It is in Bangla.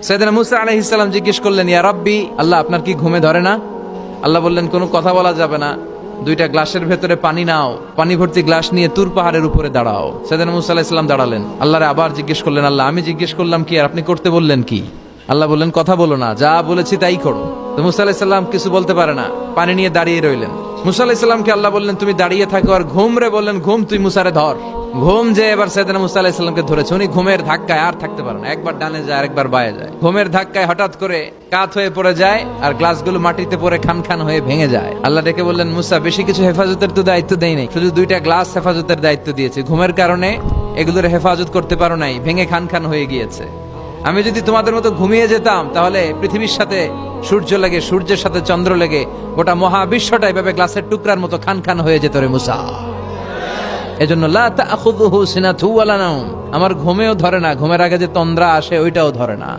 সাইয়েদনা মুসা আলাইহিস সালাম জিজ্ঞেস করলেন, ইয়া রাব্বি, আল্লাহ আপনার কি ঘুমে ধরে না? আল্লাহ বললেন, কোনো কথা বলা যাবে না, দুইটা গ্লাসের ভেতরে পানি নাও, পানি ভর্তি গ্লাস নিয়ে তুর পাহাড়ের উপরে দাঁড়াও। সাইয়েদনা মুসা আলাইহিস সালাম দাঁড়ালেন। আল্লাহরে আবার জিজ্ঞেস করলেন, আল্লাহ আমি জিজ্ঞেস করলাম কি আর আপনি করতে বললেন কি? আল্লাহ বললেন, কথা বলো না, যা বলেছি তাই করো। তো মুসা আলাইহিস সালাম কিছু বলতে পারে না, পানি নিয়ে দাঁড়িয়ে রইলেন। মুসা আলাইহিস সালামকে আল্লাহ বললেন, তুমি দাঁড়িয়ে থাকো আর ঘুম রে, বললেন ঘুম তুই মুসারে ধর। ঘুম যে এবার সাইয়েদনা মুসা আলাইহিস সালামকে ধরেছে। উনি ঘুমের ধাক্কায় আর থাকতে পারেন না, একবার ডানে যায় আরেকবার বায়ে যায়। ঘুমের ধাক্কায় হঠাৎ করে কাত হয়ে পড়ে যায় আর গ্লাসগুলো মাটিতে পড়ে খান খান হয়ে ভেঙে যায়। আল্লাহ ডেকে বললেন, মুসা বেশি কিছু হেফাজতের তো দায়িত্ব দেই নাই, শুধু দুইটা গ্লাস হেফাজতের দায়িত্ব দিয়েছে। ঘুমের কারণে এগুলোর হেফাজত করতে পারো নাই, ভেঙে খান খান হয়ে গিয়েছে। আমি যদি তোমাদের মতো ঘুমিয়ে যেতাম তাহলে পৃথিবীর সাথে সূর্য লেগে, সূর্যের সাথে চন্দ্র লেগে গোটা মহাবিশ্বটা এভাবে গ্লাসের টুকরার মতো খান খান হয়ে যেত রে মুসা। এজন্য লা তাখুযুহু সিনাতু ওয়ালা নাওম, আমার ঘুমেও ধরে না, ঘুমের আগে যে তন্দ্রা আসে ওইটাও ধরে না।